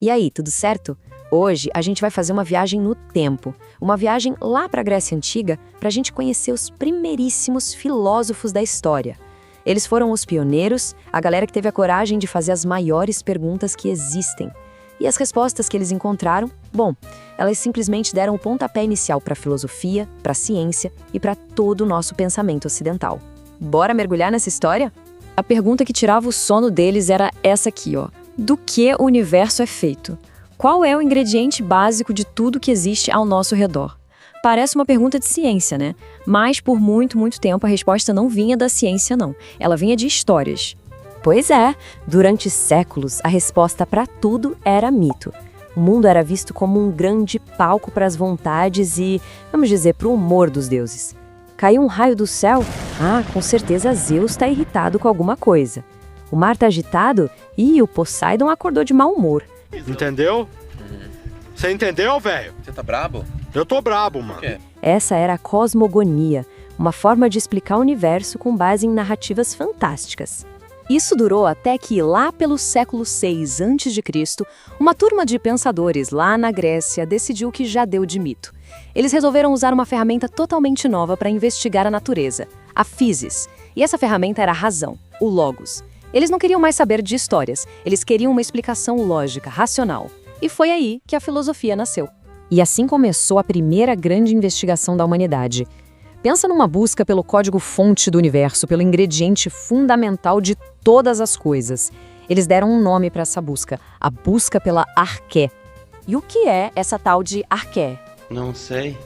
E aí, tudo certo? Hoje a gente vai fazer uma viagem no tempo, uma viagem lá para a Grécia Antiga, para a gente conhecer os primeiríssimos filósofos da história. Eles foram os pioneiros, a galera que teve a coragem de fazer as maiores perguntas que existem. E as respostas que eles encontraram, bom, elas simplesmente deram o pontapé inicial para a filosofia, para a ciência e para todo o nosso pensamento ocidental. Bora mergulhar nessa história? A pergunta que tirava o sono deles era essa aqui, ó. Do que o universo é feito? Qual é o ingrediente básico de tudo que existe ao nosso redor? Parece uma pergunta de ciência, né? Mas por muito, muito tempo a resposta não vinha da ciência, não. Ela vinha de histórias. Pois é, durante séculos a resposta para tudo era mito. O mundo era visto como um grande palco para as vontades e, vamos dizer, para o humor dos deuses. Caiu um raio do céu? Ah, com certeza Zeus está irritado com alguma coisa. O mar está agitado? E o Poseidon acordou de mau humor. Entendeu? Você entendeu, velho? Você tá brabo? Eu tô brabo, mano. Por quê? Essa era a cosmogonia, uma forma de explicar o universo com base em narrativas fantásticas. Isso durou até que, lá pelo século VI a.C., uma turma de pensadores lá na Grécia decidiu que já deu de mito. Eles resolveram usar uma ferramenta totalmente nova para investigar a natureza, a physis. E essa ferramenta era a razão, o logos. Eles não queriam mais saber de histórias, eles queriam uma explicação lógica, racional. E foi aí que a filosofia nasceu. E assim começou a primeira grande investigação da humanidade. Pensa numa busca pelo código-fonte do universo, pelo ingrediente fundamental de todas as coisas. Eles deram um nome para essa busca, a busca pela arqué. E o que é essa tal de arqué? Não sei.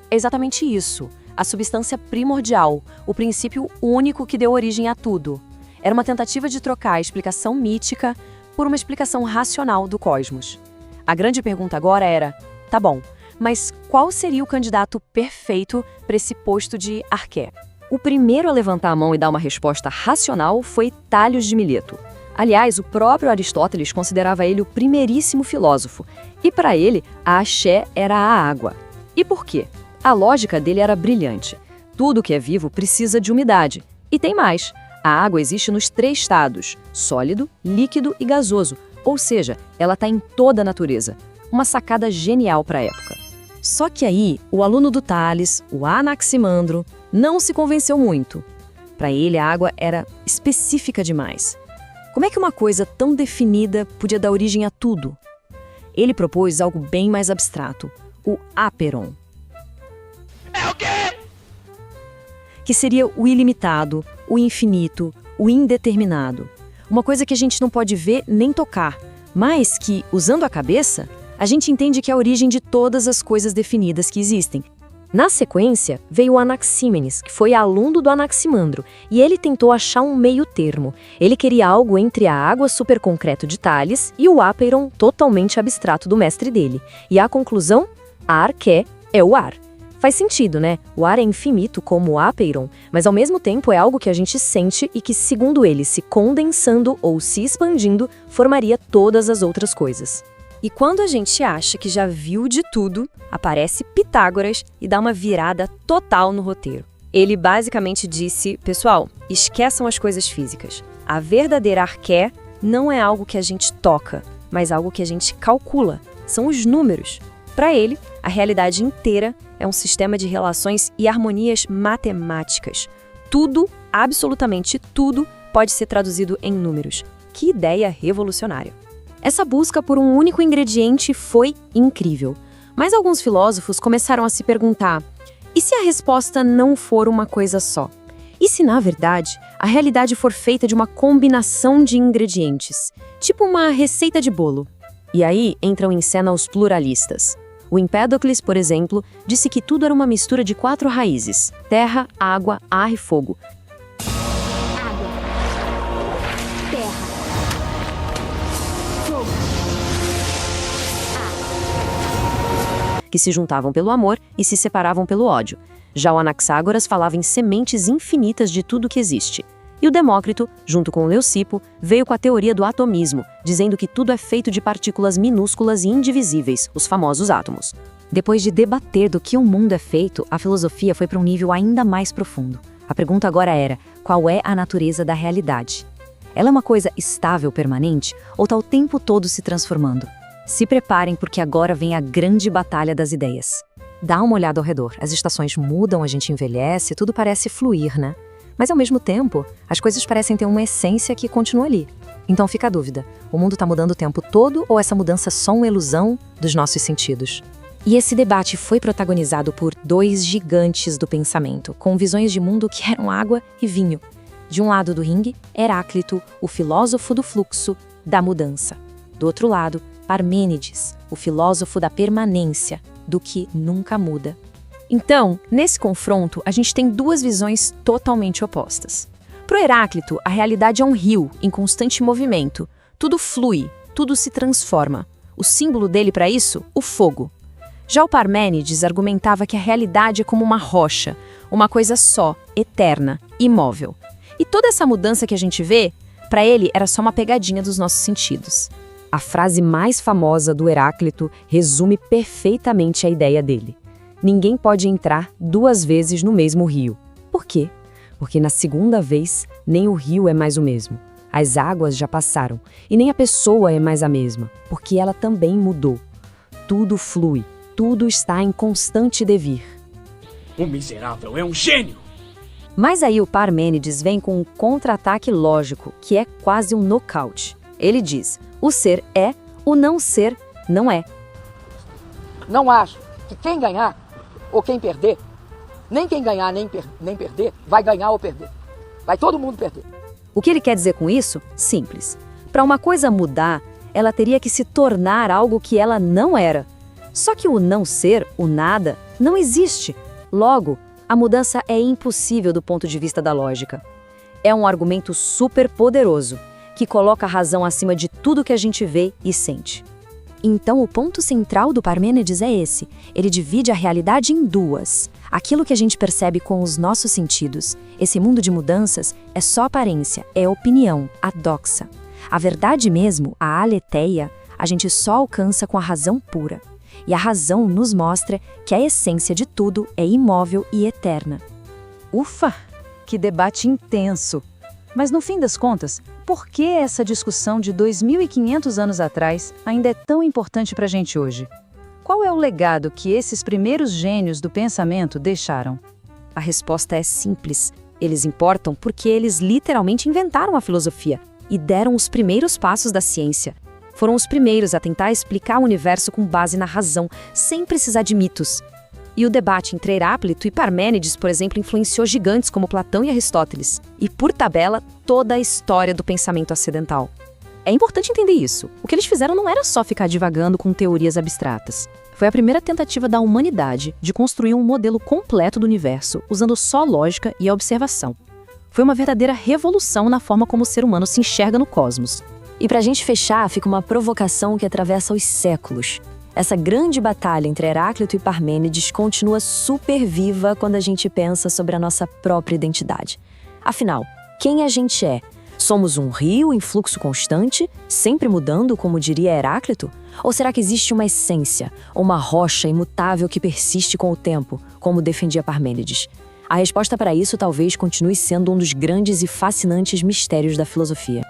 É exatamente isso, a substância primordial, o princípio único que deu origem a tudo. Era uma tentativa de trocar a explicação mítica por uma explicação racional do cosmos. A grande pergunta agora era, tá bom, mas qual seria o candidato perfeito para esse posto de arqué? O primeiro a levantar a mão e dar uma resposta racional foi Tálio de Mileto. Aliás, o próprio Aristóteles considerava ele o primeiríssimo filósofo, e para ele, a axé era a água. E por quê? A lógica dele era brilhante. Tudo que é vivo precisa de umidade. E tem mais. A água existe nos 3 estados, sólido, líquido e gasoso, ou seja, ela está em toda a natureza. Uma sacada genial para a época. Só que aí, o aluno do Tales, o Anaximandro, não se convenceu muito. Para ele, a água era específica demais. Como é que uma coisa tão definida podia dar origem a tudo? Ele propôs algo bem mais abstrato, o áperon. É o quê? Que seria o ilimitado, o infinito, o indeterminado. Uma coisa que a gente não pode ver nem tocar, mas que, usando a cabeça, a gente entende que é a origem de todas as coisas definidas que existem. Na sequência, veio o Anaxímenes, que foi aluno do Anaximandro, e ele tentou achar um meio termo. Ele queria algo entre a água superconcreto de Tales e o áperon totalmente abstrato do mestre dele. E a conclusão? A arqué é o ar. Faz sentido, né? O ar é infinito como o áperon, mas ao mesmo tempo é algo que a gente sente e que, segundo ele, se condensando ou se expandindo, formaria todas as outras coisas. E quando a gente acha que já viu de tudo, aparece Pitágoras e dá uma virada total no roteiro. Ele basicamente disse, pessoal, esqueçam as coisas físicas. A verdadeira arqué não é algo que a gente toca, mas algo que a gente calcula. São os números. Para ele, a realidade inteira é um sistema de relações e harmonias matemáticas. Tudo, absolutamente tudo, pode ser traduzido em números. Que ideia revolucionária! Essa busca por um único ingrediente foi incrível. Mas alguns filósofos começaram a se perguntar, e se a resposta não for uma coisa só? E se, na verdade, a realidade for feita de uma combinação de ingredientes? Tipo uma receita de bolo. E aí entram em cena os pluralistas. O Empédocles, por exemplo, disse que tudo era uma mistura de 4 raízes: terra, água, ar e fogo. Que se juntavam pelo amor e se separavam pelo ódio. Já o Anaxágoras falava em sementes infinitas de tudo que existe. E o Demócrito, junto com o Leucipo, veio com a teoria do atomismo, dizendo que tudo é feito de partículas minúsculas e indivisíveis, os famosos átomos. Depois de debater do que o mundo é feito, a filosofia foi para um nível ainda mais profundo. A pergunta agora era, qual é a natureza da realidade? Ela é uma coisa estável, permanente, ou está o tempo todo se transformando? Se preparem, porque agora vem a grande batalha das ideias. Dá uma olhada ao redor. As estações mudam, a gente envelhece, tudo parece fluir, né? Mas ao mesmo tempo, as coisas parecem ter uma essência que continua ali. Então fica a dúvida, o mundo está mudando o tempo todo ou essa mudança é só uma ilusão dos nossos sentidos? E esse debate foi protagonizado por dois gigantes do pensamento, com visões de mundo que eram água e vinho. De um lado do ringue, Heráclito, o filósofo do fluxo, da mudança. Do outro lado, Parmênides, o filósofo da permanência, do que nunca muda. Então, nesse confronto, a gente tem duas visões totalmente opostas. Para o Heráclito, a realidade é um rio em constante movimento. Tudo flui, tudo se transforma. O símbolo dele para isso, o fogo. Já o Parmênides argumentava que a realidade é como uma rocha, uma coisa só, eterna, imóvel. E toda essa mudança que a gente vê, para ele era só uma pegadinha dos nossos sentidos. A frase mais famosa do Heráclito resume perfeitamente a ideia dele. Ninguém pode entrar duas vezes no mesmo rio. Por quê? Porque na segunda vez, nem o rio é mais o mesmo. As águas já passaram, e nem a pessoa é mais a mesma, porque ela também mudou. Tudo flui, tudo está em constante devir. O miserável é um gênio! Mas aí o Parmênides vem com um contra-ataque lógico, que é quase um nocaute. Ele diz, o ser é, o não ser não é. Não acho que quem ganhar ou quem perder, nem quem ganhar nem perder, vai ganhar ou perder. Vai todo mundo perder. O que ele quer dizer com isso? Simples. Para uma coisa mudar, ela teria que se tornar algo que ela não era. Só que o não ser, o nada, não existe. Logo, a mudança é impossível do ponto de vista da lógica. É um argumento super poderoso, que coloca a razão acima de tudo que a gente vê e sente. Então, o ponto central do Parmênides é esse. Ele divide a realidade em duas. Aquilo que a gente percebe com os nossos sentidos. Esse mundo de mudanças é só aparência, é opinião, a doxa. A verdade mesmo, a aletheia, a gente só alcança com a razão pura. E a razão nos mostra que a essência de tudo é imóvel e eterna. Ufa! Que debate intenso! Mas no fim das contas, por que essa discussão de 2.500 anos atrás ainda é tão importante para a gente hoje? Qual é o legado que esses primeiros gênios do pensamento deixaram? A resposta é simples. Eles importam porque eles literalmente inventaram a filosofia e deram os primeiros passos da ciência. Foram os primeiros a tentar explicar o universo com base na razão, sem precisar de mitos. E o debate entre Heráclito e Parmênides, por exemplo, influenciou gigantes como Platão e Aristóteles. E, por tabela, toda a história do pensamento ocidental. É importante entender isso. O que eles fizeram não era só ficar divagando com teorias abstratas. Foi a primeira tentativa da humanidade de construir um modelo completo do universo, usando só lógica e a observação. Foi uma verdadeira revolução na forma como o ser humano se enxerga no cosmos. E pra gente fechar, fica uma provocação que atravessa os séculos. Essa grande batalha entre Heráclito e Parmênides continua super viva quando a gente pensa sobre a nossa própria identidade. Afinal, quem a gente é? Somos um rio em fluxo constante, sempre mudando, como diria Heráclito? Ou será que existe uma essência, uma rocha imutável que persiste com o tempo, como defendia Parmênides? A resposta para isso talvez continue sendo um dos grandes e fascinantes mistérios da filosofia.